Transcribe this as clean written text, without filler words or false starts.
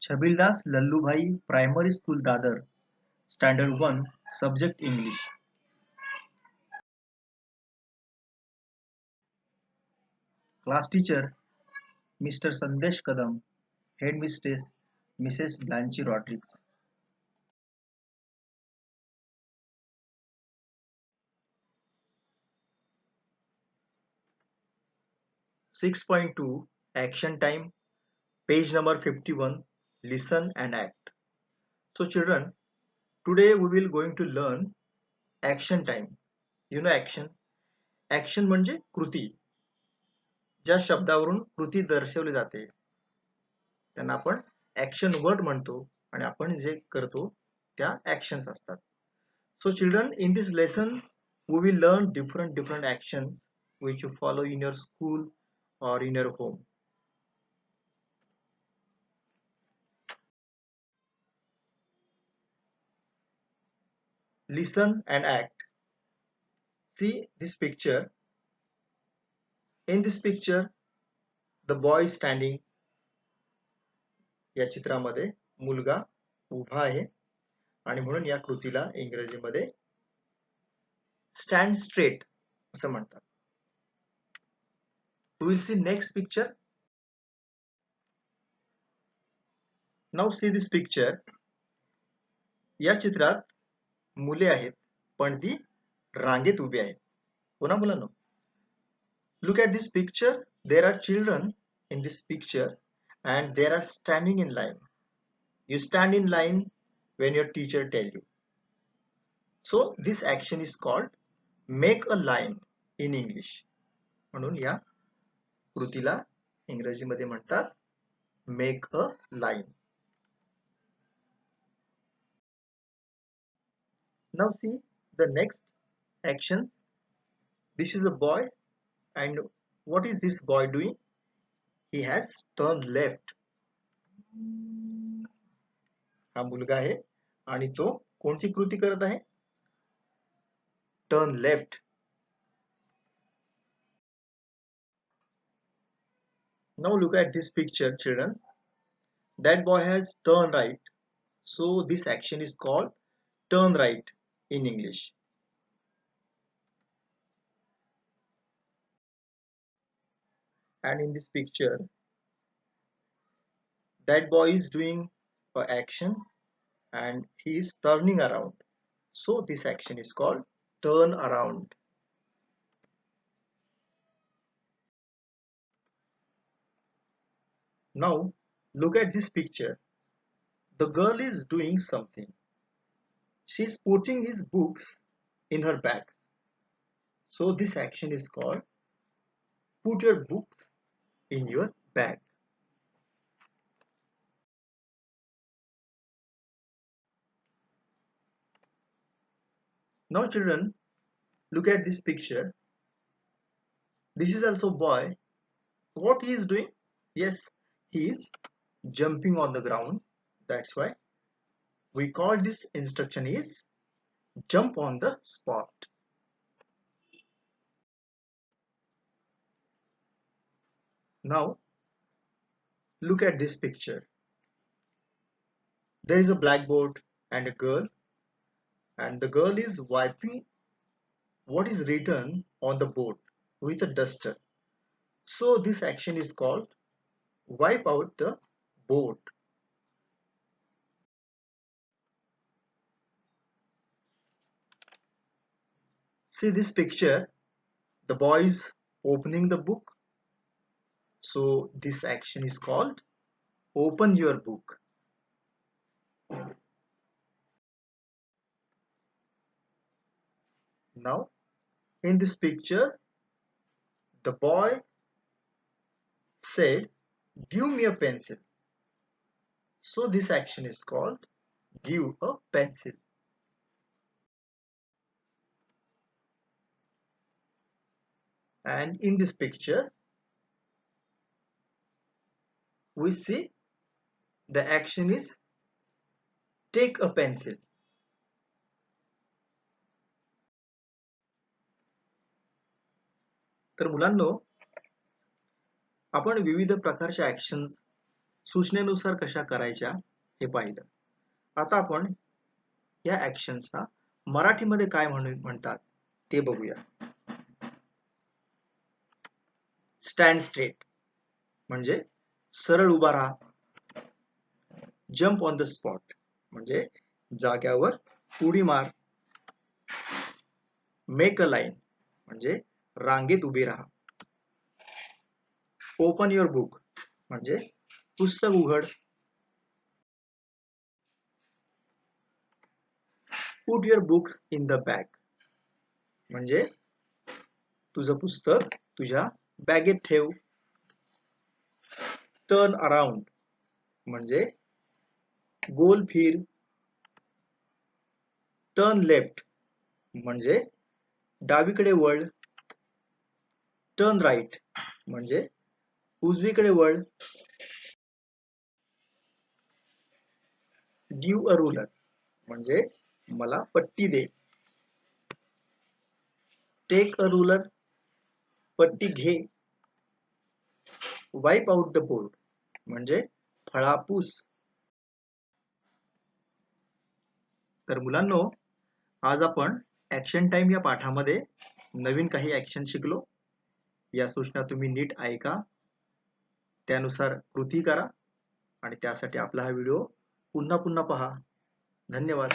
Chhabildas Lallubhai primary school Dadar standard 1 subject English. Class teacher Mr. Sandesh Kadam, Headmistress Mrs. Blanche Rodriguez. Six point two Action Time, page number 51. Listen and act. So children, today we will going to learn action time. You know action? Action म्हणजे कृती. ज्या शब्दावरून कृती दर्शवली जाते त्यांना आपण action word म्हणतो आणि आपण जे करतो त्या ऍक्शन्स असतात. So children, in this lesson we will learn different actions which you follow in your school or in your home. Listen and act. See this picture. In this picture the boy is standing. या चित्रामध्ये मुलगा उभा आहे आणि म्हणून या कृतीला इंग्रजीमध्ये stand straight असं म्हणतात. We will see next picture. Now see this picture. या चित्रात मुले आहेत पण ती रांगेत उभी आहेत. पुन्हा मुलांनो, look at this picture. There are children in this picture and they are standing in line. You stand in line when your teacher tell you. So this action is called make a line in English. म्हणून या कृतीला इंग्रजीमध्ये म्हणतात make a line. Now see the next action. This is a boy and what is this boy doing? He has turned left. हा मुलगा आहे आणि तो कोणती कृती करत आहे? Turn left. Now look at this picture, children. That boy has turned right. So this action is called turn right in English. And in this picture, that boy is doing an action and he is turning around. So this action is called turn around. Now look at this picture. The girl is doing something. She's putting his books in her bag. So this action is called put your books in your bag. Now children, look at this picture. This is also boy. What he is doing? Yes, he is jumping on the ground. That's why we call this instruction is jump on the spot. Now look at this picture. There is a blackboard and a girl, and the girl is wiping what is written on the board with a duster. So this action is called wipe out the board. See this picture, the boy is opening the book. So this action is called open your book. Now in this picture, the boy said, give me a pencil. So this action is called give a pencil. And in this picture, we see the action is take a pencil. तर मुलांनो, आपण विविध प्रकारच्या actions सूचनेनुसार कशा करायच्या हे पाहिलं. आता आपण या ऍक्शन्सना मराठीमध्ये काय म्हणतात ते बघूया. स्टँड स्ट्रेट म्हणजे सरळ उभा राहा. जम्प ऑन द स्पॉट म्हणजे जाग्यावर उडी मार. मेक अ लाईन म्हणजे रांगेत उभी राहा. ओपन युअर बुक म्हणजे पुस्तक उघड. Put your books in the bag म्हणजे तुझं पुस्तक तुझ्या बॅगेत ठेव. टर्न अराउंड म्हणजे गोल फिर. टर्न लेफ्ट म्हणजे डावीकडे वळ. टर्न राईट म्हणजे उजवीकडे वळ. गिव्ह अ रुलर म्हणजे मला पट्टी दे. टेक अ रुलर पट्टी घे. वाईप आउट द बोर्ड म्हणजे फळा पुस. तर मुलांनो, आज आपण ऍक्शन टाइम या पाठामध्ये नवीन काही ऍक्शन शिकलो. या सूचना तुम्ही नीट ऐका, त्यानुसार कृती करा आणि त्यासाठी आपला हा व्हिडिओ पुन्हा पुन्हा पहा. धन्यवाद.